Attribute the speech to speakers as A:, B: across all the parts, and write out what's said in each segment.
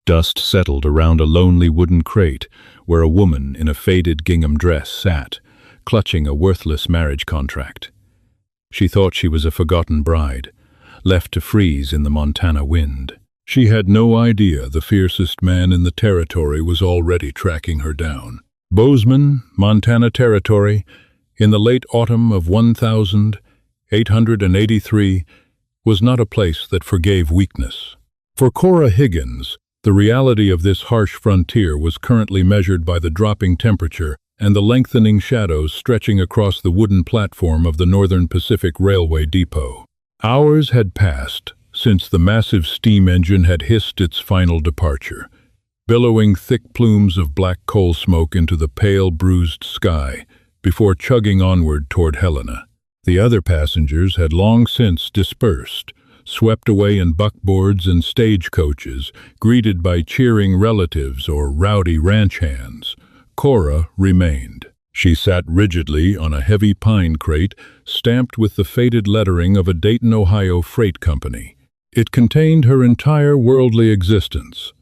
A: Dust settled around a lonely wooden crate where a woman in a faded gingham dress sat, clutching a worthless marriage contract. She thought she was a forgotten bride, left to freeze in the Montana wind. She had no idea the fiercest man in the territory was already tracking her down. Bozeman, Montana Territory, in the late autumn of 1883, was not a place that forgave weakness. For Cora Higgins, the reality of this harsh frontier was currently measured by the dropping temperature and the lengthening shadows stretching across the wooden platform of the Northern Pacific Railway depot. Hours had passed since the massive steam engine had hissed its final departure, billowing thick plumes of black coal smoke into the pale, bruised sky before chugging onward toward Helena. The other passengers had long since dispersed, swept away in buckboards and stagecoaches, greeted by cheering relatives or rowdy ranch hands. Cora remained. She sat rigidly on a heavy pine crate stamped with the faded lettering of a Dayton, Ohio freight company. It contained her entire worldly existence: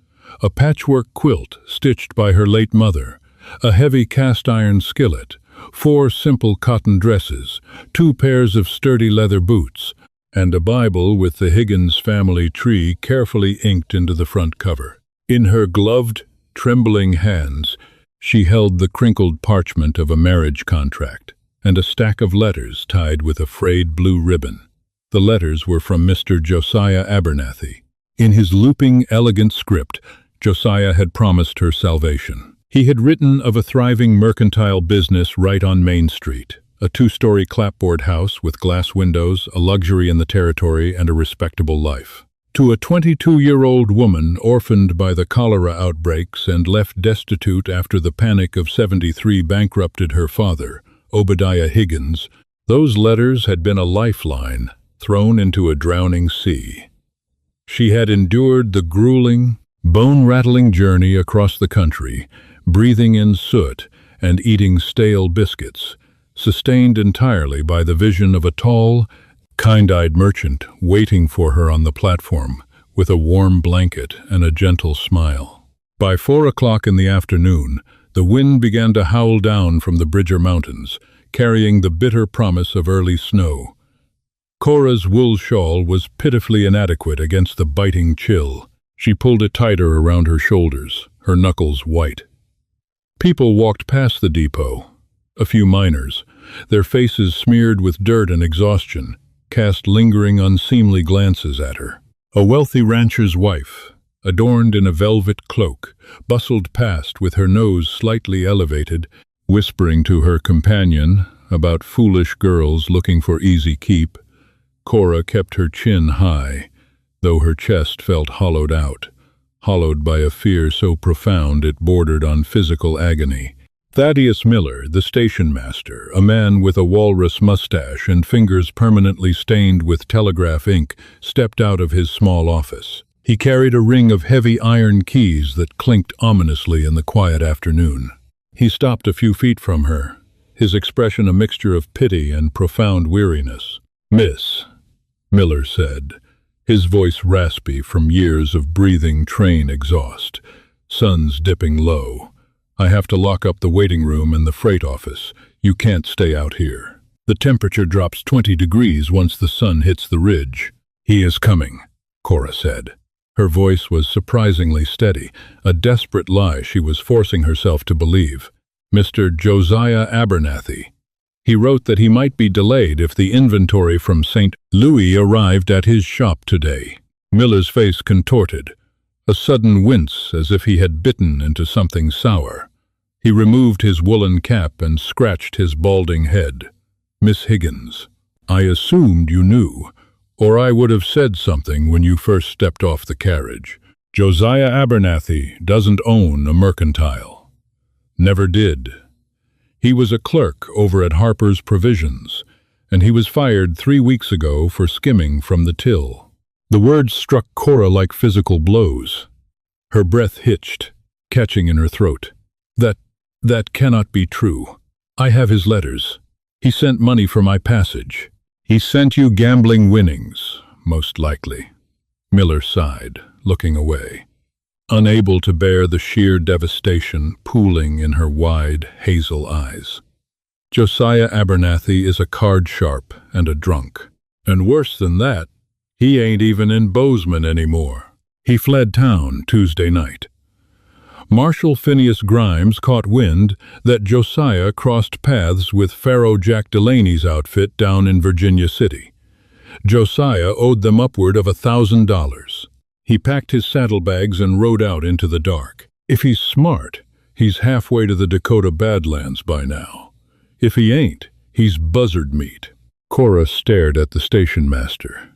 A: a patchwork quilt stitched by her late mother, a heavy cast-iron skillet, 4 simple cotton dresses, 2 pairs of sturdy leather boots, and a Bible with the Higgins family tree carefully inked into the front cover. In her gloved, trembling hands, she held the crinkled parchment of a marriage contract and a stack of letters tied with a frayed blue ribbon. The letters were from Mr. Josiah Abernathy. In his looping, elegant script, Josiah had promised her salvation. He had written of a thriving mercantile business right on Main Street, a 2-story clapboard house with glass windows, a luxury in the territory, and a respectable life. To a 22-year-old woman orphaned by the cholera outbreaks and left destitute after the Panic of '73 bankrupted her father, Obadiah Higgins, those letters had been a lifeline thrown into a drowning sea. She had endured the grueling, bone-rattling journey across the country, breathing in soot and eating stale biscuits, sustained entirely by the vision of a tall, kind-eyed merchant waiting for her on the platform with a warm blanket and a gentle smile. By 4 o'clock in the afternoon, the wind began to howl down from the Bridger Mountains, carrying the bitter promise of early snow. Cora's wool shawl was pitifully inadequate against the biting chill. She pulled it tighter around her shoulders, her knuckles white. People walked past the depot. A few miners, their faces smeared with dirt and exhaustion, cast lingering, unseemly glances at her. A wealthy rancher's wife, adorned in a velvet cloak, bustled past with her nose slightly elevated, whispering to her companion about foolish girls looking for easy keep. Cora kept her chin high, though her chest felt hollowed out, hollowed by a fear so profound it bordered on physical agony. Thaddeus Miller, the station master, a man with a walrus mustache and fingers permanently stained with telegraph ink, stepped out of his small office. He carried a ring of heavy iron keys that clinked ominously in the quiet afternoon. He stopped a few feet from her, his expression a mixture of pity and profound weariness. "Miss," Miller said, his voice raspy from years of breathing train exhaust, sun's dipping low. "I have to lock up the waiting room and the freight office. You can't stay out here. The temperature drops 20 degrees once the sun hits the ridge." "He is coming," Cora said. Her voice was surprisingly steady, a desperate lie she was forcing herself to believe. "Mr. Josiah Abernathy. He wrote that he might be delayed if the inventory from St. Louis arrived at his shop today." Miller's face contorted, a sudden wince as if he had bitten into something sour. He removed his woolen cap and scratched his balding head. "Miss Higgins, I assumed you knew, or I would have said something when you first stepped off the carriage. Josiah Abernathy doesn't own a mercantile. Never did. He was a clerk over at Harper's Provisions, and he was fired 3 weeks ago for skimming from the till." The words struck Cora like physical blows. Her breath hitched, catching in her throat. That cannot be true. I have his letters. He sent money for my passage." "He sent you gambling winnings, most likely." Miller sighed, looking away. unable to bear the sheer devastation pooling in her wide, hazel eyes. Josiah Abernathy is a card sharp and a drunk. And worse than that, he ain't even in Bozeman anymore. He fled town Tuesday night. Marshal Phineas Grimes caught wind that Josiah crossed paths with Pharaoh Jack Delaney's outfit down in Virginia City. Josiah owed them upward of $1,000. He packed his saddlebags and rode out into the dark. If he's smart, he's halfway to the Dakota Badlands by now. If he ain't, he's buzzard meat. Cora stared at the station master.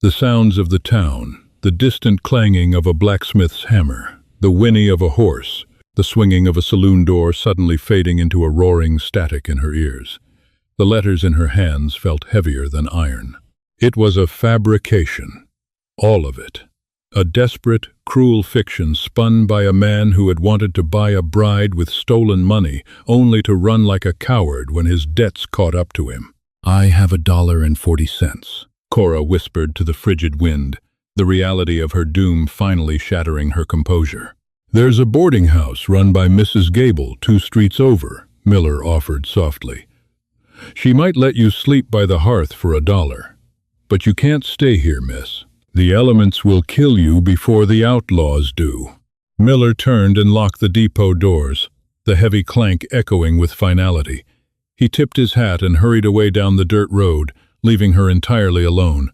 A: The sounds of the town, the distant clanging of a blacksmith's hammer, the whinny of a horse, the swinging of a saloon door suddenly fading into a roaring static in her ears. The letters in her hands felt heavier than iron. It was a fabrication. All of it. A desperate, cruel fiction spun by a man who had wanted to buy a bride with stolen money, only to run like a coward when his debts caught up to him. "I have $1.40, Cora whispered to the frigid wind, the reality of her doom finally shattering her composure. "There's a boarding house run by Mrs. Gable 2 streets over," Miller offered softly. "She might let you sleep by the hearth for $1. But you can't stay here, miss. The elements will kill you before the outlaws do." Miller turned and locked the depot doors, the heavy clank echoing with finality. He tipped his hat and hurried away down the dirt road, leaving her entirely alone.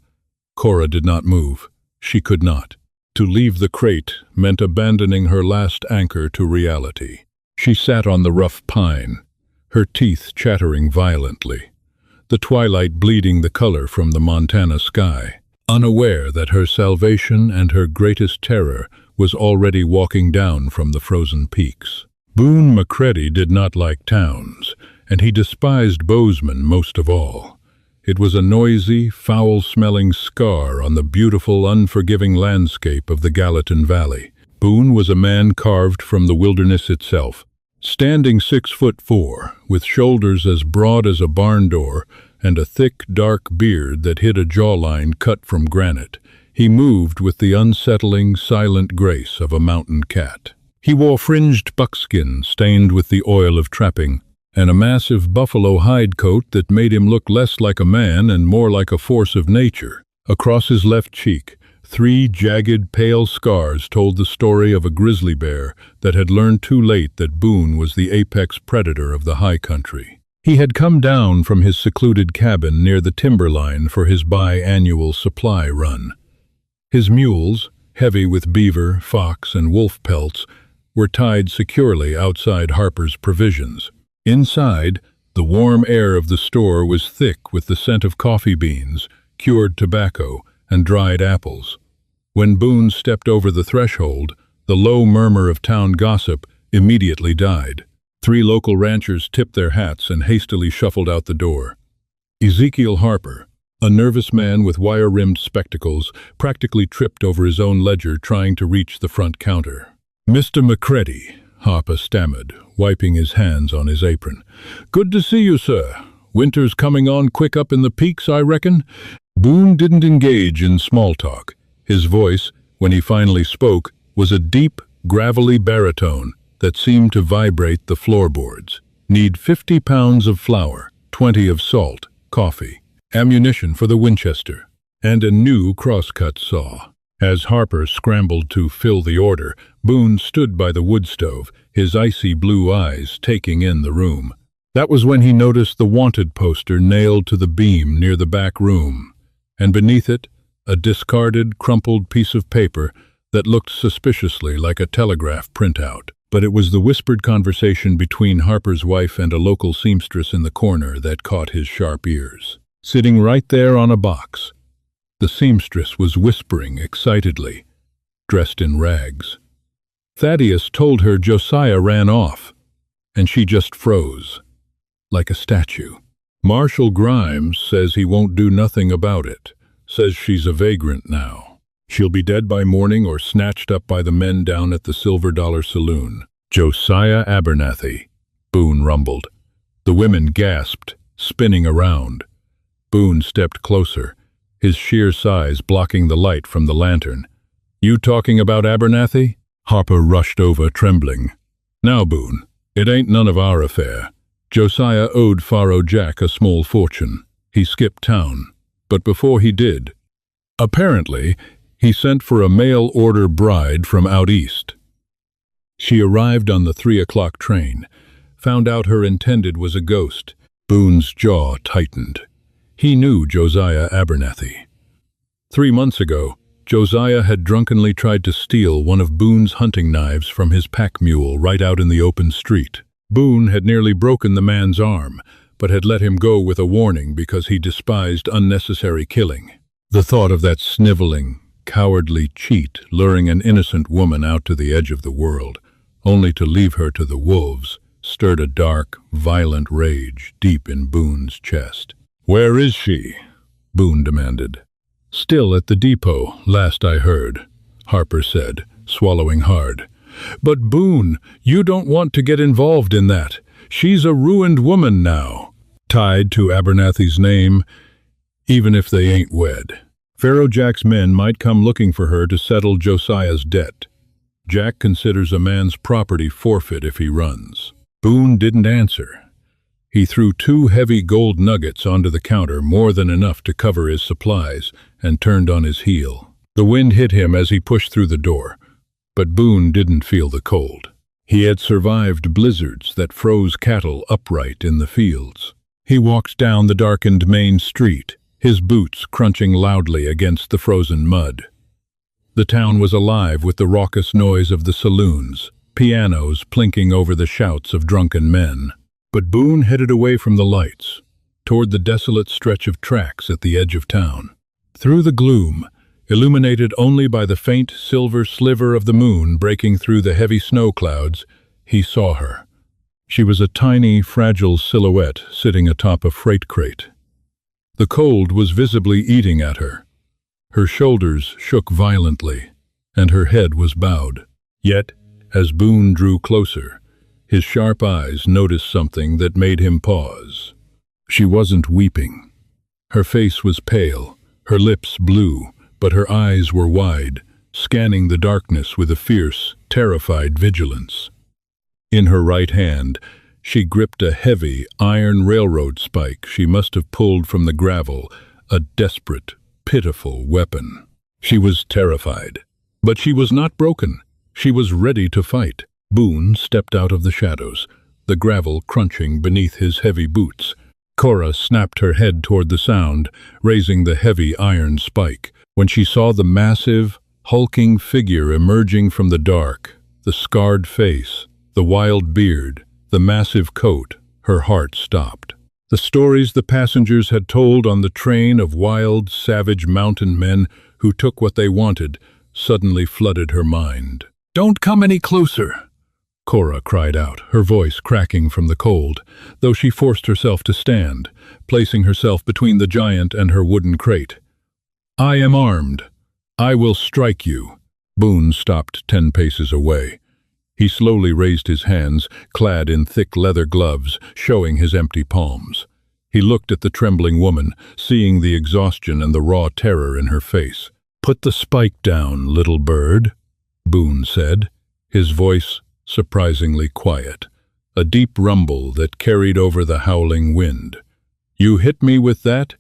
A: Cora did not move. She could not. To leave the crate meant abandoning her last anchor to reality. She sat on the rough pine, her teeth chattering violently, the twilight bleeding the color from the Montana sky, unaware that her salvation and her greatest terror was already walking down from the frozen peaks. Boone Macready did not like towns, and he despised Bozeman most of all. It was a noisy, foul-smelling scar on the beautiful, unforgiving landscape of the Gallatin Valley. Boone was a man carved from the wilderness itself. Standing 6'4", with shoulders as broad as a barn door and a thick, dark beard that hid a jawline cut from granite, he moved with the unsettling, silent grace of a mountain cat. He wore fringed buckskin stained with the oil of trapping, and a massive buffalo hide coat that made him look less like a man and more like a force of nature. Across his left cheek, 3 jagged, pale scars told the story of a grizzly bear that had learned too late that Boone was the apex predator of the high country. He had come down from his secluded cabin near the timberline for his biannual supply run. His mules, heavy with beaver, fox, and wolf pelts, were tied securely outside Harper's Provisions. Inside, the warm air of the store was thick with the scent of coffee beans, cured tobacco, and dried apples. When Boone stepped over the threshold, the low murmur of town gossip immediately died. 3 local ranchers tipped their hats and hastily shuffled out the door. Ezekiel Harper, a nervous man with wire-rimmed spectacles, practically tripped over his own ledger trying to reach the front counter. "Mr. Macready," Harper stammered, wiping his hands on his apron. "Good to see you, sir. Winter's coming on quick up in the peaks, I reckon." Boone didn't engage in small talk. His voice, when he finally spoke, was a deep, gravelly baritone that seemed to vibrate the floorboards. "Need 50 pounds of flour, 20 of salt, coffee, ammunition for the Winchester, and a new crosscut saw." As Harper scrambled to fill the order, Boone stood by the wood stove, his icy blue eyes taking in the room. That was when he noticed the wanted poster nailed to the beam near the back room, and beneath it, a discarded, crumpled piece of paper that looked suspiciously like a telegraph printout. But it was the whispered conversation between Harper's wife and a local seamstress in the corner that caught his sharp ears. Sitting right there on a box, the seamstress was whispering excitedly, dressed in rags. Thaddeus told her Josiah ran off, and she just froze, like a statue. "Marshal Grimes says he won't do nothing about it, says she's a vagrant now. She'll be dead by morning or snatched up by the men down at the Silver Dollar Saloon." "Josiah Abernathy," Boone rumbled. The women gasped, spinning around. Boone stepped closer, his sheer size blocking the light from the lantern. "You talking about Abernathy?" Harper rushed over, trembling. "Now, Boone, it ain't none of our affair. Josiah owed Faro Jack a small fortune. He skipped town. But before he did, apparently, he sent for a mail-order bride from out east. She arrived on the 3 o'clock train, found out her intended was a ghost." Boone's jaw tightened. He knew Josiah Abernathy. 3 months ago, Josiah had drunkenly tried to steal one of Boone's hunting knives from his pack mule right out in the open street. Boone had nearly broken the man's arm, but had let him go with a warning because he despised unnecessary killing. The thought of that sniveling, cowardly cheat luring an innocent woman out to the edge of the world, only to leave her to the wolves, stirred a dark, violent rage deep in Boone's chest. "Where is she?" Boone demanded. "Still at the depot, last I heard," Harper said, swallowing hard. "But Boone, you don't want to get involved in that. She's a ruined woman now, tied to Abernathy's name, even if they ain't wed. Faro Jack's men might come looking for her to settle Josiah's debt. Jack considers a man's property forfeit if he runs." Boone didn't answer. He threw 2 heavy gold nuggets onto the counter, more than enough to cover his supplies, and turned on his heel. The wind hit him as he pushed through the door, but Boone didn't feel the cold. He had survived blizzards that froze cattle upright in the fields. He walked down the darkened main street, his boots crunching loudly against the frozen mud. The town was alive with the raucous noise of the saloons, pianos plinking over the shouts of drunken men. But Boone headed away from the lights, toward the desolate stretch of tracks at the edge of town. Through the gloom, illuminated only by the faint silver sliver of the moon breaking through the heavy snow clouds, he saw her. She was a tiny, fragile silhouette sitting atop a freight crate. The cold was visibly eating at her. Her shoulders shook violently, and her head was bowed. Yet, as Boone drew closer, his sharp eyes noticed something that made him pause. She wasn't weeping. Her face was pale, her lips blue, but her eyes were wide, scanning the darkness with a fierce, terrified vigilance. In her right hand, she gripped a heavy iron railroad spike she must have pulled from the gravel, a desperate, pitiful weapon. She was terrified, but she was not broken. She was ready to fight. Boone stepped out of the shadows, the gravel crunching beneath his heavy boots. Cora snapped her head toward the sound, raising the heavy iron spike. When she saw the massive, hulking figure emerging from the dark, the scarred face, the wild beard, the massive coat, her heart stopped. The stories the passengers had told on the train of wild, savage mountain men who took what they wanted suddenly flooded her mind. "Don't come any closer!" Cora cried out, her voice cracking from the cold, though she forced herself to stand, placing herself between the giant and her wooden crate. "I am armed. I will strike you." Boone stopped 10 paces away. He slowly raised his hands, clad in thick leather gloves, showing his empty palms. He looked at the trembling woman, seeing the exhaustion and the raw terror in her face. "Put the spike down, little bird," Boone said, his voice surprisingly quiet, a deep rumble that carried over the howling wind. "You hit me with that,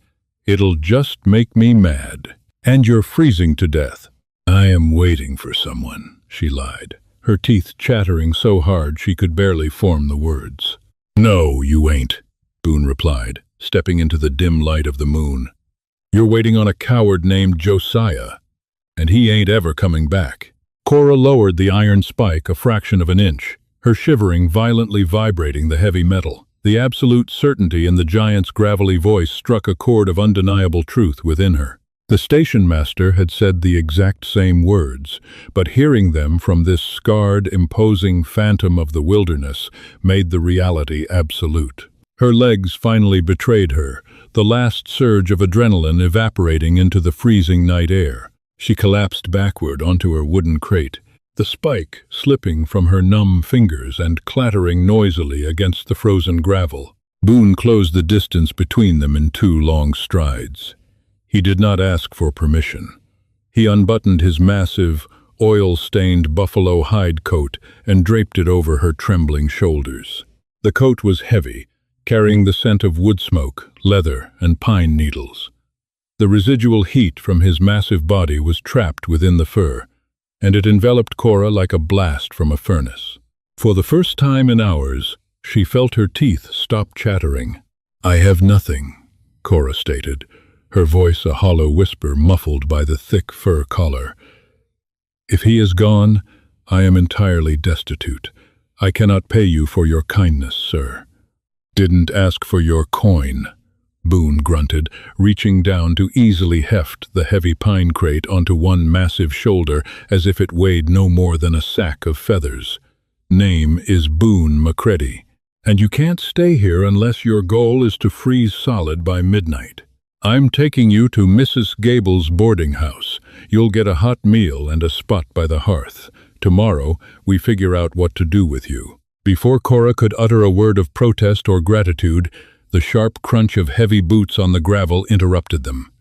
A: it'll just make me mad. And you're freezing to death." "I am waiting for someone," she lied, her teeth chattering so hard she could barely form the words. "No, you ain't," Boone replied, stepping into the dim light of the moon. "You're waiting on a coward named Josiah, and he ain't ever coming back." Cora lowered the iron spike a fraction of an inch, her shivering violently vibrating the heavy metal. The absolute certainty in the giant's gravelly voice struck a chord of undeniable truth within her. The station master had said the exact same words, but hearing them from this scarred, imposing phantom of the wilderness made the reality absolute. Her legs finally betrayed her, the last surge of adrenaline evaporating into the freezing night air. She collapsed backward onto her wooden crate, the spike slipping from her numb fingers and clattering noisily against the frozen gravel. Boone closed the distance between them in 2 long strides. He did not ask for permission. He unbuttoned his massive, oil-stained buffalo hide coat and draped it over her trembling shoulders. The coat was heavy, carrying the scent of wood smoke, leather, and pine needles. The residual heat from his massive body was trapped within the fur, and it enveloped Cora like a blast from a furnace. For the first time in hours, she felt her teeth stop chattering. "I have nothing," Cora stated, her voice a hollow whisper muffled by the thick fur collar. "If he is gone, I am entirely destitute. I cannot pay you for your kindness, sir." "Didn't ask for your coin," Boone grunted, reaching down to easily heft the heavy pine crate onto one massive shoulder as if it weighed no more than a sack of feathers. "Name is Boone Macready, and you can't stay here unless your goal is to freeze solid by midnight. I'm taking you to Mrs. Gable's boarding house. You'll get a hot meal and a spot by the hearth. Tomorrow, we figure out what to do with you." Before Cora could utter a word of protest or gratitude, the sharp crunch of heavy boots on the gravel interrupted them.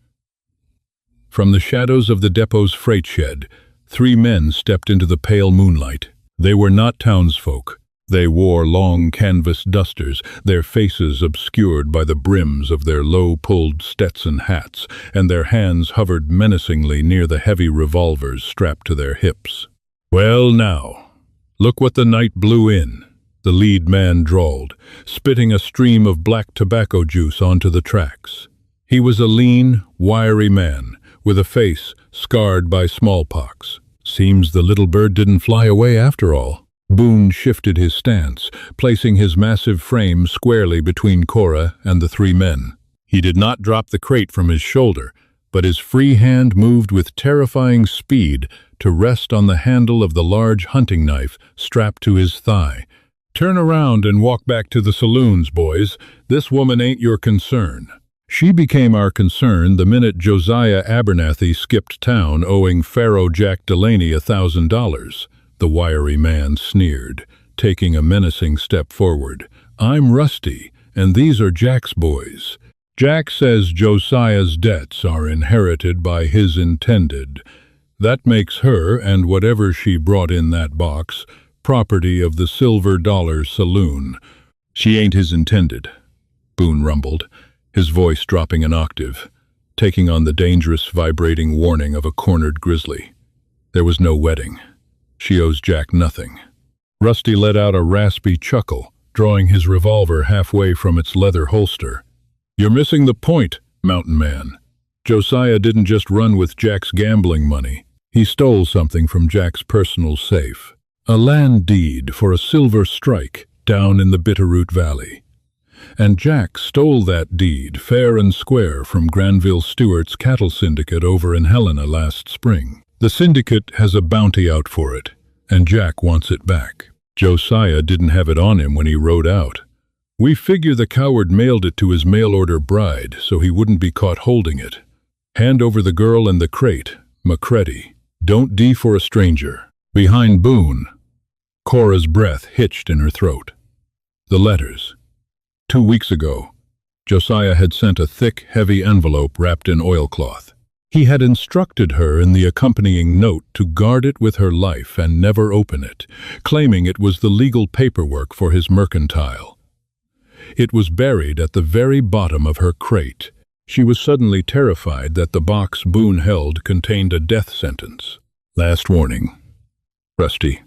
A: From the shadows of the depot's freight shed, 3 men stepped into the pale moonlight. They were not townsfolk. They wore long canvas dusters, their faces obscured by the brims of their low-pulled Stetson hats, and their hands hovered menacingly near the heavy revolvers strapped to their hips. "Well now, look what the night blew in," the lead man drawled, spitting a stream of black tobacco juice onto the tracks. He was a lean, wiry man, with a face scarred by smallpox. "Seems the little bird didn't fly away after all." Boone shifted his stance, placing his massive frame squarely between Cora and the 3 men. He did not drop the crate from his shoulder, but his free hand moved with terrifying speed to rest on the handle of the large hunting knife strapped to his thigh. "Turn around and walk back to the saloons, boys. This woman ain't your concern." "She became our concern the minute Josiah Abernathy skipped town owing Pharaoh Jack Delaney $1,000, the wiry man sneered, taking a menacing step forward. "I'm Rusty, and these are Jack's boys. Jack says Josiah's debts are inherited by his intended. That makes her, and whatever she brought in that box, property of the Silver Dollar Saloon." "She ain't his intended," Boone rumbled, his voice dropping an octave, taking on the dangerous vibrating warning of a cornered grizzly. "There was no wedding. She owes Jack nothing." Rusty let out a raspy chuckle, drawing his revolver halfway from its leather holster. "You're missing the point, Mountain Man. Josiah didn't just run with Jack's gambling money. He stole something from Jack's personal safe. A land deed for a silver strike down in the Bitterroot Valley. And Jack stole that deed fair and square from Granville Stewart's cattle syndicate over in Helena last spring. The syndicate has a bounty out for it, and Jack wants it back. Josiah didn't have it on him when he rode out. We figure the coward mailed it to his mail-order bride so he wouldn't be caught holding it. Hand over the girl and the crate, Macready. Don't D for a stranger." Behind Boone, Cora's breath hitched in her throat. The letters. 2 weeks ago, Josiah had sent a thick, heavy envelope wrapped in oilcloth. He had instructed her in the accompanying note to guard it with her life and never open it, claiming it was the legal paperwork for his mercantile. It was buried at the very bottom of her crate. She was suddenly terrified that the box Boone held contained a death sentence. "Last warning, Rusty,"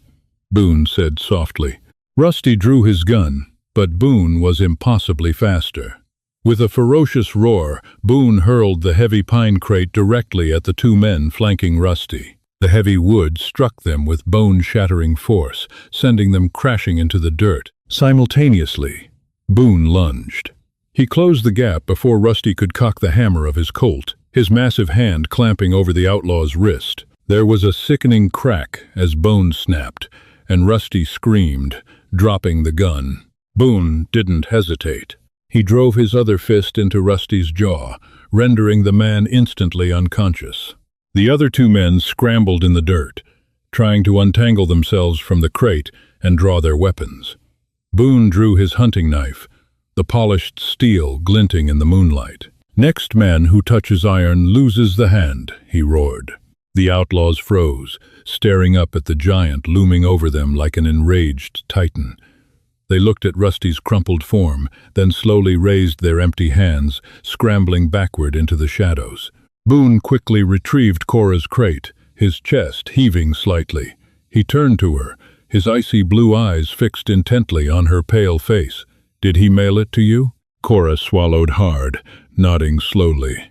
A: Boone said softly. Rusty drew his gun, but Boone was impossibly faster. With a ferocious roar, Boone hurled the heavy pine crate directly at the 2 men flanking Rusty. The heavy wood struck them with bone-shattering force, sending them crashing into the dirt. Simultaneously, Boone lunged. He closed the gap before Rusty could cock the hammer of his Colt, his massive hand clamping over the outlaw's wrist. There was a sickening crack as bones snapped, and Rusty screamed, dropping the gun. Boone didn't hesitate. He drove his other fist into Rusty's jaw, rendering the man instantly unconscious. The other 2 men scrambled in the dirt, trying to untangle themselves from the crate and draw their weapons. Boone drew his hunting knife, the polished steel glinting in the moonlight. "Next man who touches iron loses the hand," he roared. The outlaws froze, staring up at the giant looming over them like an enraged titan. They looked at Rusty's crumpled form, then slowly raised their empty hands, scrambling backward into the shadows. Boone quickly retrieved Cora's crate, his chest heaving slightly. He turned to her, his icy blue eyes fixed intently on her pale face. "Did he mail it to you?" Cora swallowed hard, nodding slowly.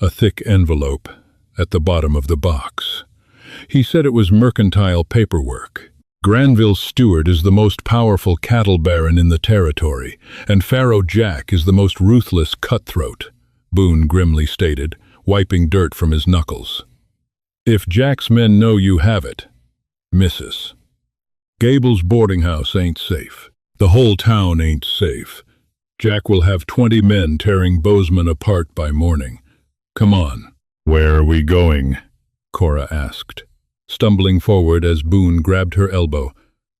A: A thick envelope at the bottom of the box. "He said it was mercantile paperwork. Granville's steward is the most powerful cattle baron in the territory, and Pharaoh Jack is the most ruthless cutthroat," Boone grimly stated, wiping dirt from his knuckles. "If Jack's men know you have it, missus. Gable's boarding house ain't safe. The whole town ain't safe. Jack will have 20 men tearing Bozeman apart by morning. Come on." "Where are we going?" Cora asked, stumbling forward as Boone grabbed her elbow,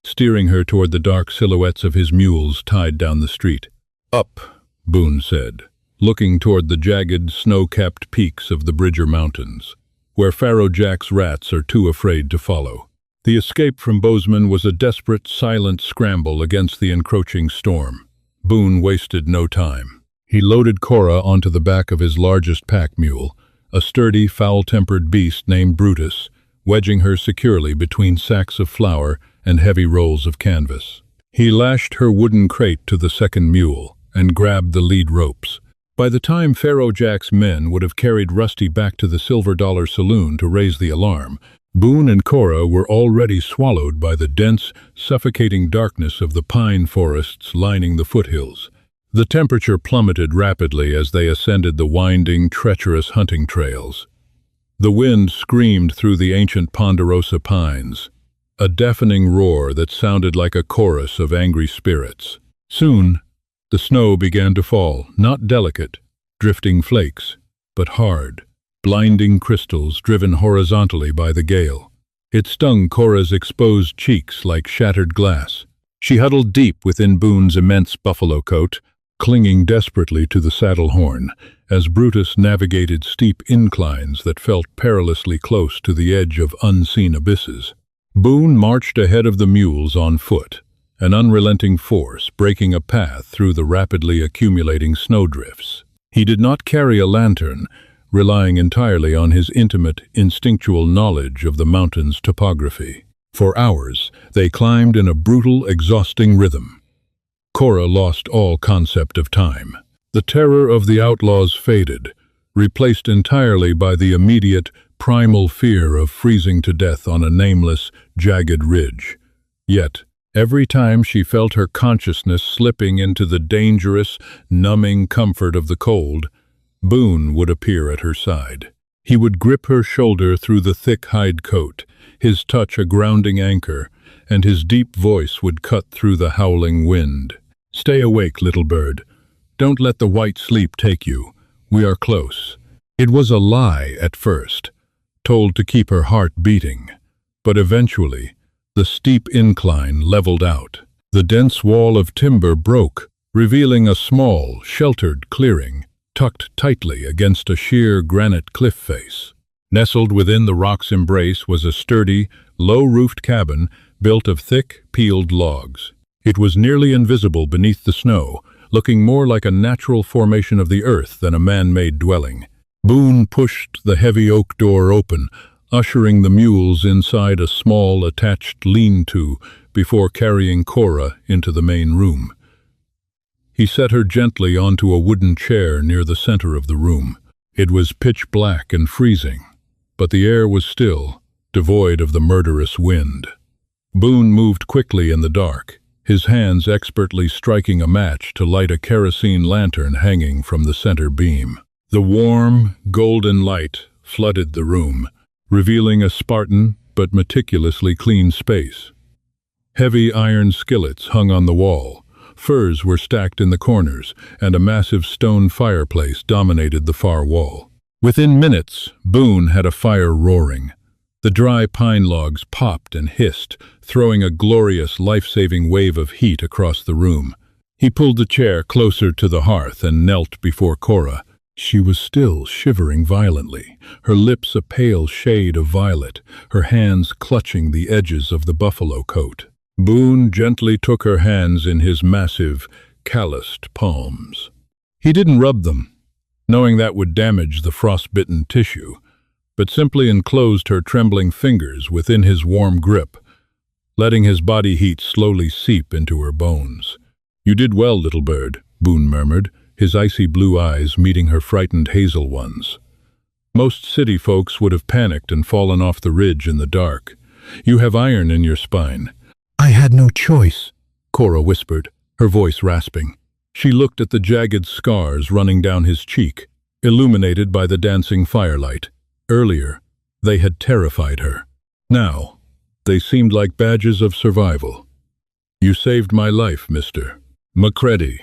A: steering her toward the dark silhouettes of his mules tied down the street. "Up," Boone said, looking toward the jagged, snow-capped peaks of the Bridger Mountains, where Pharaoh Jack's rats are too afraid to follow. The escape from Bozeman was a desperate, silent scramble against the encroaching storm. Boone wasted no time. He loaded Cora onto the back of his largest pack mule, a sturdy, foul-tempered beast named Brutus, wedging her securely between sacks of flour and heavy rolls of canvas. He lashed her wooden crate to the second mule and grabbed the lead ropes. By the time Pharaoh Jack's men would have carried Rusty back to the Silver Dollar Saloon to raise the alarm, Boone and Cora were already swallowed by the dense, suffocating darkness of the pine forests lining the foothills. The temperature plummeted rapidly as they ascended the winding, treacherous hunting trails. The wind screamed through the ancient ponderosa pines, a deafening roar that sounded like a chorus of angry spirits. Soon, the snow began to fall, not delicate, drifting flakes, but hard, blinding crystals driven horizontally by the gale. It stung Cora's exposed cheeks like shattered glass. She huddled deep within Boone's immense buffalo coat, clinging desperately to the saddle horn, as Brutus navigated steep inclines that felt perilously close to the edge of unseen abysses. Boone marched ahead of the mules on foot, an unrelenting force breaking a path through the rapidly accumulating snowdrifts. He did not carry a lantern, relying entirely on his intimate, instinctual knowledge of the mountain's topography. For hours, they climbed in a brutal, exhausting rhythm. Cora lost all concept of time. The terror of the outlaws faded, replaced entirely by the immediate, primal fear of freezing to death on a nameless, jagged ridge. Yet, every time she felt her consciousness slipping into the dangerous, numbing comfort of the cold, Boone would appear at her side. He would grip her shoulder through the thick hide coat, his touch a grounding anchor, and his deep voice would cut through the howling wind. "Stay awake, little bird. Don't let the white sleep take you. We are close." It was a lie at first, told to keep her heart beating, but eventually, the steep incline leveled out. The dense wall of timber broke, revealing a small, sheltered clearing, tucked tightly against a sheer granite cliff face. Nestled within the rock's embrace was a sturdy, low-roofed cabin built of thick, peeled logs. It was nearly invisible beneath the snow, looking more like a natural formation of the earth than a man-made dwelling. Boone pushed the heavy oak door open, ushering the mules inside a small, attached lean-to before carrying Cora into the main room. He set her gently onto a wooden chair near the center of the room. It was pitch black and freezing, but the air was still, devoid of the murderous wind. Boone moved quickly in the dark, his hands expertly striking a match to light a kerosene lantern hanging from the center beam. The warm, golden light flooded the room, revealing a Spartan but meticulously clean space. Heavy iron skillets hung on the wall, furs were stacked in the corners, and a massive stone fireplace dominated the far wall. Within minutes, Boone had a fire roaring. The dry pine logs popped and hissed, throwing a glorious, life-saving wave of heat across the room. He pulled the chair closer to the hearth and knelt before Cora, She was still shivering violently, her lips a pale shade of violet, her hands clutching the edges of the buffalo coat. Boone gently took her hands in his massive, calloused palms. He didn't rub them, knowing that would damage the frostbitten tissue, but simply enclosed her trembling fingers within his warm grip, letting his body heat slowly seep into her bones. "You did well, little bird," Boone murmured, his icy blue eyes meeting her frightened hazel ones. Most city folks would have panicked and fallen off the ridge in the dark. "You have iron in your spine." "I had no choice," Cora whispered, her voice rasping. She looked at the jagged scars running down his cheek, illuminated by the dancing firelight. Earlier, they had terrified her. Now, they seemed like badges of survival. "You saved my life, Mr. Macready."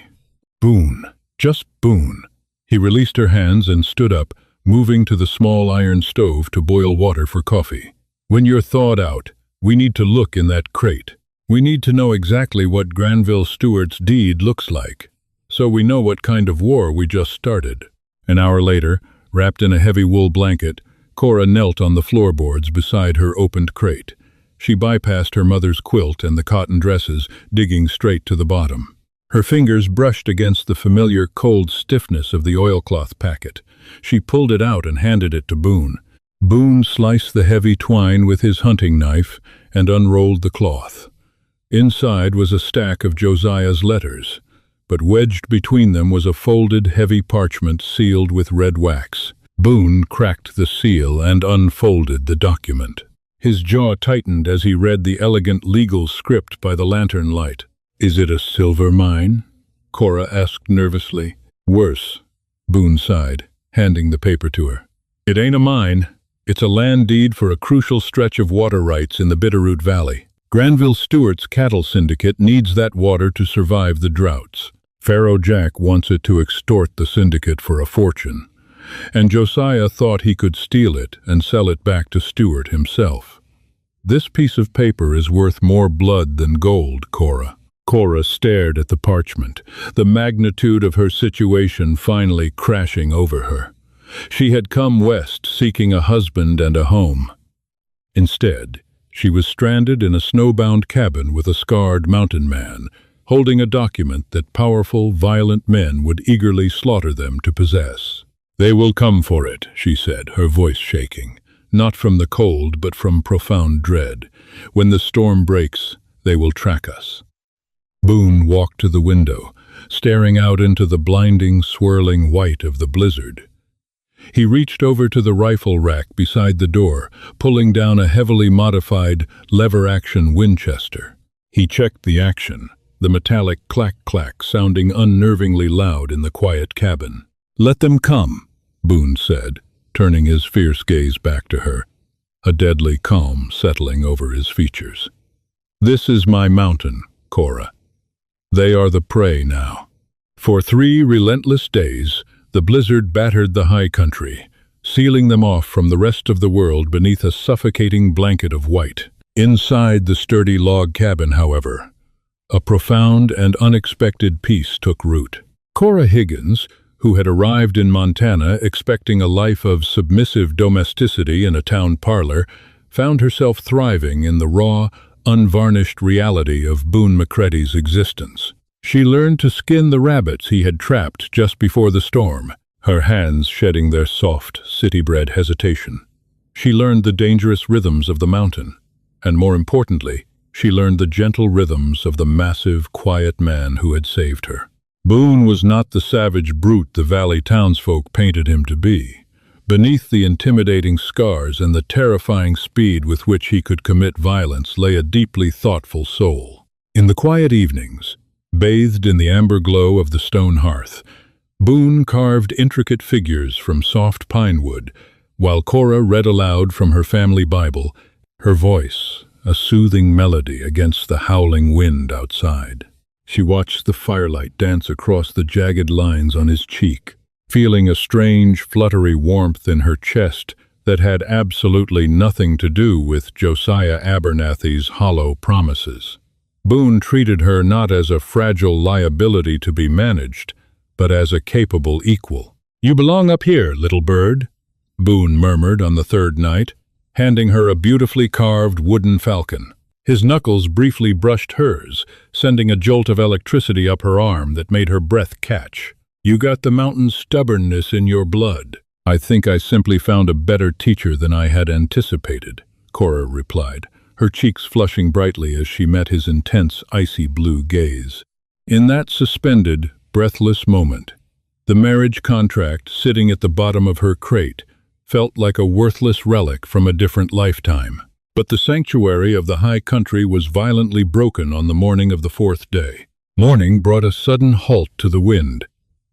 A: Boone. Just Boone. He released her hands and stood up, moving to the small iron stove to boil water for coffee. "When you're thawed out, we need to look in that crate. We need to know exactly what Granville Stewart's deed looks like, so we know what kind of war we just started." An hour later, wrapped in a heavy wool blanket, Cora knelt on the floorboards beside her opened crate. She bypassed her mother's quilt and the cotton dresses, digging straight to the bottom. Her fingers brushed against the familiar cold stiffness of the oilcloth packet. She pulled it out and handed it to Boone. Boone sliced the heavy twine with his hunting knife and unrolled the cloth. Inside was a stack of Josiah's letters, but wedged between them was a folded, heavy parchment sealed with red wax. Boone cracked the seal and unfolded the document. His jaw tightened as he read the elegant legal script by the lantern light. "Is it a silver mine?" Cora asked nervously. "Worse," Boone sighed, handing the paper to her. "It ain't a mine. It's a land deed for a crucial stretch of water rights in the Bitterroot Valley. Granville Stewart's cattle syndicate needs that water to survive the droughts. Pharaoh Jack wants it to extort the syndicate for a fortune, and Josiah thought he could steal it and sell it back to Stewart himself. This piece of paper is worth more blood than gold, Cora." Cora stared at the parchment, the magnitude of her situation finally crashing over her. She had come west seeking a husband and a home. Instead, she was stranded in a snowbound cabin with a scarred mountain man, holding a document that powerful, violent men would eagerly slaughter them to possess. "They will come for it," she said, her voice shaking, not from the cold but from profound dread. "When the storm breaks, they will track us." Boone walked to the window, staring out into the blinding, swirling white of the blizzard. He reached over to the rifle rack beside the door, pulling down a heavily modified, lever-action Winchester. He checked the action, the metallic clack-clack sounding unnervingly loud in the quiet cabin. "Let them come," Boone said, turning his fierce gaze back to her, a deadly calm settling over his features. "This is my mountain, Cora. They are the prey now." For 3 relentless days, the blizzard battered the high country, sealing them off from the rest of the world beneath a suffocating blanket of white. Inside the sturdy log cabin, however, a profound and unexpected peace took root. Cora Higgins, who had arrived in Montana expecting a life of submissive domesticity in a town parlor, found herself thriving in the raw, unvarnished reality of Boone Macready's existence. She learned to skin the rabbits he had trapped just before the storm, her hands shedding their soft, city-bred hesitation. She learned the dangerous rhythms of the mountain, and more importantly, she learned the gentle rhythms of the massive, quiet man who had saved her. Boone was not the savage brute the valley townsfolk painted him to be. Beneath the intimidating scars and the terrifying speed with which he could commit violence lay a deeply thoughtful soul. In the quiet evenings, bathed in the amber glow of the stone hearth, Boone carved intricate figures from soft pine wood, while Cora read aloud from her family Bible, her voice a soothing melody against the howling wind outside. She watched the firelight dance across the jagged lines on his cheek, feeling a strange, fluttery warmth in her chest that had absolutely nothing to do with Josiah Abernathy's hollow promises. Boone treated her not as a fragile liability to be managed, but as a capable equal. "You belong up here, little bird," Boone murmured on the third night, handing her a beautifully carved wooden falcon. His knuckles briefly brushed hers, sending a jolt of electricity up her arm that made her breath catch. "You got the mountain stubbornness in your blood." "I think I simply found a better teacher than I had anticipated," Cora replied, her cheeks flushing brightly as she met his intense, icy blue gaze. In that suspended, breathless moment, the marriage contract sitting at the bottom of her crate felt like a worthless relic from a different lifetime. But the sanctuary of the high country was violently broken on the morning of the fourth day. Morning brought a sudden halt to the wind,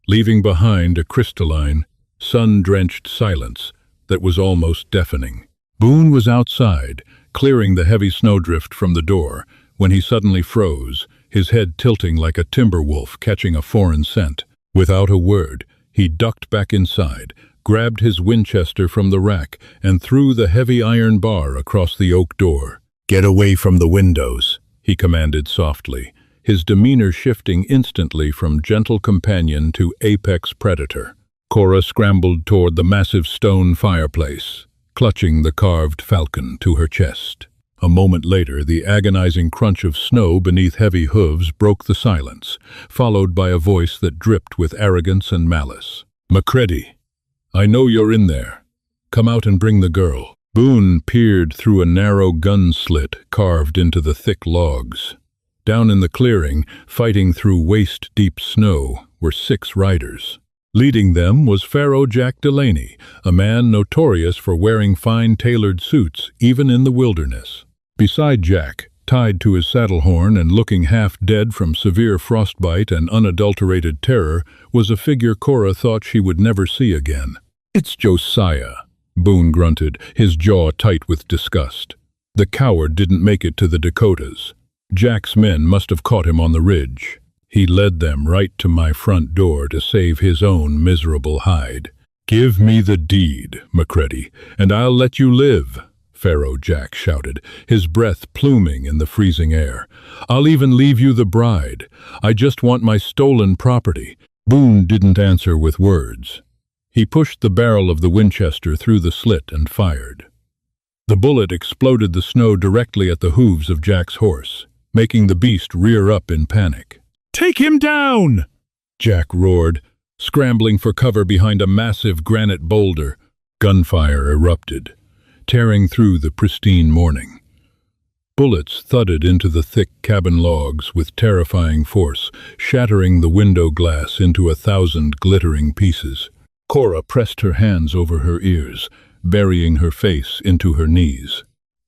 A: leaving behind a crystalline, sun-drenched silence that was almost deafening. Boone was outside, clearing the heavy snowdrift from the door, when he suddenly froze, his head tilting like a timber wolf catching a foreign scent. Without a word, he ducked back inside, grabbed his Winchester from the rack, and threw the heavy iron bar across the oak door. "Get away from the windows," he commanded softly, his demeanor shifting instantly from gentle companion to apex predator. Cora scrambled toward the massive stone fireplace, clutching the carved falcon to her chest. A moment later, the agonizing crunch of snow beneath heavy hooves broke the silence, followed by a voice that dripped with arrogance and malice. "MacCready, I know you're in there. Come out and bring the girl." Boone peered through a narrow gun slit carved into the thick logs. Down in the clearing, fighting through waist-deep snow, were 6 riders. Leading them was Pharaoh Jack Delaney, a man notorious for wearing fine tailored suits even in the wilderness. Beside Jack, tied to his saddle horn and looking half dead from severe frostbite and unadulterated terror, was a figure Cora thought she would never see again. "It's Josiah," Boone grunted, his jaw tight with disgust. "The coward didn't make it to the Dakotas. Jack's men must have caught him on the ridge. He led them right to my front door to save his own miserable hide." "Give me the deed, MacCready, and I'll let you live," Pharaoh Jack shouted, his breath pluming in the freezing air. "I'll even leave you the bride. I just want my stolen property." Boone didn't answer with words. He pushed the barrel of the Winchester through the slit and fired. The bullet exploded the snow directly at the hooves of Jack's horse, making the beast rear up in panic. "Take him down!" Jack roared, scrambling for cover behind a massive granite boulder. Gunfire erupted, tearing through the pristine morning. Bullets thudded into the thick cabin logs with terrifying force, shattering the window glass into 1,000 glittering pieces. Cora pressed her hands over her ears, burying her face into her knees.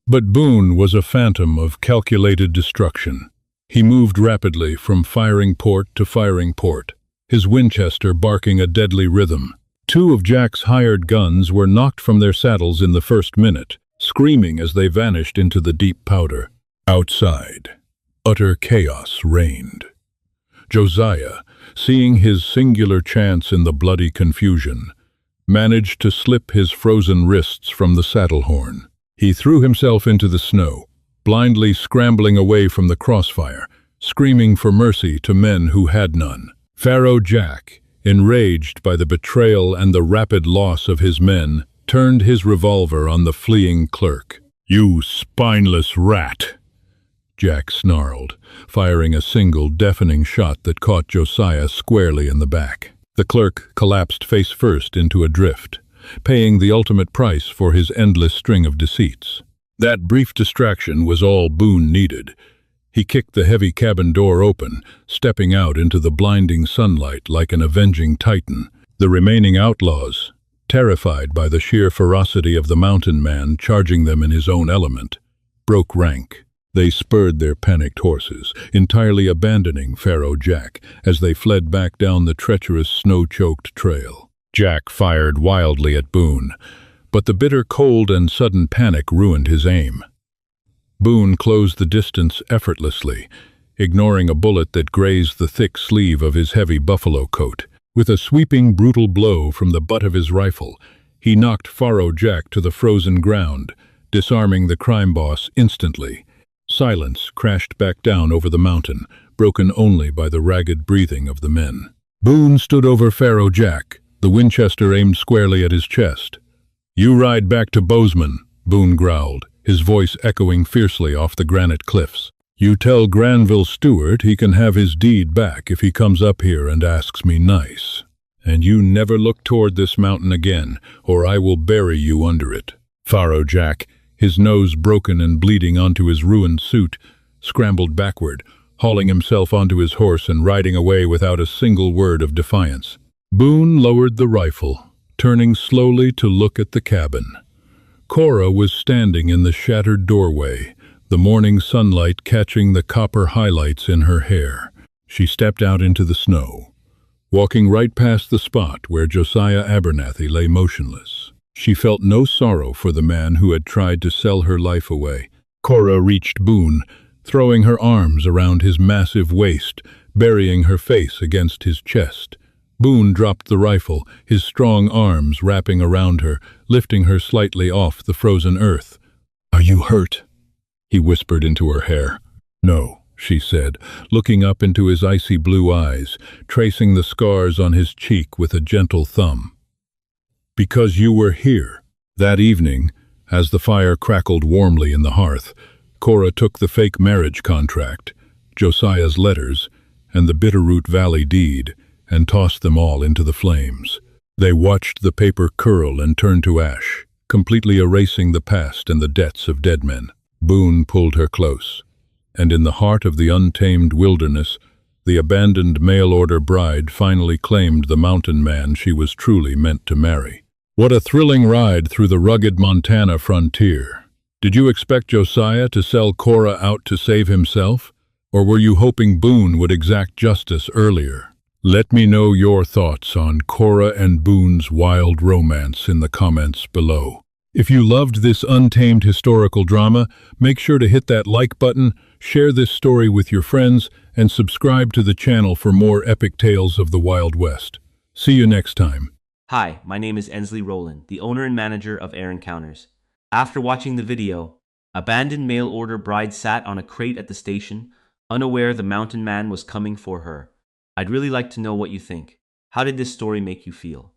A: But Boone was a phantom of calculated destruction. He moved rapidly from firing port to firing port, his Winchester barking a deadly rhythm. 2 of Jack's hired guns were knocked from their saddles in the first minute, screaming as they vanished into the deep powder. Outside, utter chaos reigned. Josiah, seeing his singular chance in the bloody confusion, managed to slip his frozen wrists from the saddle horn. He threw himself into the snow, blindly scrambling away from the crossfire, screaming for mercy to men who had none. Pharaoh Jack, enraged by the betrayal and the rapid loss of his men, turned his revolver on the fleeing clerk. "You spineless rat!" Jack snarled, firing a single deafening shot that caught Josiah squarely in the back. The clerk collapsed face first into a drift, paying the ultimate price for his endless string of deceits. That brief distraction was all Boone needed. He kicked the heavy cabin door open, stepping out into the blinding sunlight like an avenging titan. The remaining outlaws, terrified by the sheer ferocity of the mountain man charging them in his own element, broke rank. They spurred their panicked horses, entirely abandoning Pharaoh Jack as they fled back down the treacherous snow-choked trail. Jack fired wildly at Boone, but the bitter cold and sudden panic ruined his aim. Boone closed the distance effortlessly, ignoring a bullet that grazed the thick sleeve of his heavy buffalo coat. With a sweeping, brutal blow from the butt of his rifle, he knocked Pharaoh Jack to the frozen ground, disarming the crime boss instantly. Silence crashed back down over the mountain, broken only by the ragged breathing of the men. Boone stood over Pharaoh Jack, the Winchester aimed squarely at his chest. "You ride back to Bozeman," Boone growled, his voice echoing fiercely off the granite cliffs. "You tell Granville Stewart he can have his deed back if he comes up here and asks me nice. And you never look toward this mountain again, or I will bury you under it." Faro Jack, his nose broken and bleeding onto his ruined suit, scrambled backward, hauling himself onto his horse and riding away without a single word of defiance. Boone lowered the rifle, turning slowly to look at the cabin. Cora was standing in the shattered doorway, the morning sunlight catching the copper highlights in her hair. She stepped out into the snow, walking right past the spot where Josiah Abernathy lay motionless. She felt no sorrow for the man who had tried to sell her life away. Cora reached Boone, throwing her arms around his massive waist, burying her face against his chest. Boone dropped the rifle, his strong arms wrapping around her, lifting her slightly off the frozen earth. "Are you hurt?" he whispered into her hair. "No," she said, looking up into his icy blue eyes, tracing the scars on his cheek with a gentle thumb. "Because you were here." That evening, as the fire crackled warmly in the hearth, Cora took the fake marriage contract, Josiah's letters, and the Bitterroot Valley deed, and tossed them all into the flames. They watched the paper curl and turn to ash, completely erasing the past and the debts of dead men. Boone pulled her close, and in the heart of the untamed wilderness, the abandoned mail-order bride finally claimed the mountain man she was truly meant to marry. What a thrilling ride through the rugged Montana frontier. Did you expect Josiah to sell Cora out to save himself? Or were you hoping Boone would exact justice earlier? Let me know your thoughts on Cora and Boone's wild romance in the comments below. If you loved this untamed historical drama, make sure to hit that like button, share this story with your friends, and subscribe to the channel for more epic tales of the Wild West. See you next time.
B: Hi, my name is Ensley Rowland, the owner and manager of Air Encounters. After watching the video, abandoned mail-order bride sat on a crate at the station, unaware the mountain man was coming for her. I'd really like to know what you think. How did this story make you feel?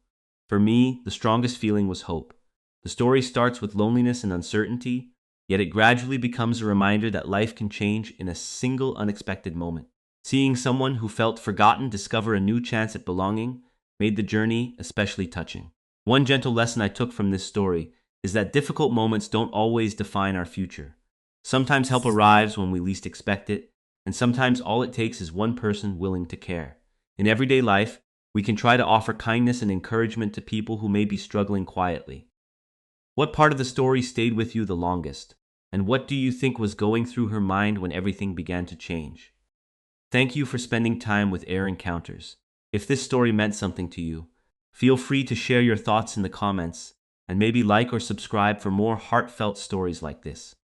B: For me, the strongest feeling was hope. The story starts with loneliness and uncertainty, yet it gradually becomes a reminder that life can change in a single unexpected moment. Seeing someone who felt forgotten discover a new chance at belonging made the journey especially touching. One gentle lesson I took from this story is that difficult moments don't always define our future. Sometimes help arrives when we least expect it, and sometimes all it takes is one person willing to care. In everyday life, we can try to offer kindness and encouragement to people who may be struggling quietly. What part of the story stayed with you the longest? And what do you think was going through her mind when everything began to change? Thank you for spending time with Air Encounters. If this story meant something to you, feel free to share your thoughts in the comments, and maybe like or subscribe for more heartfelt stories like this.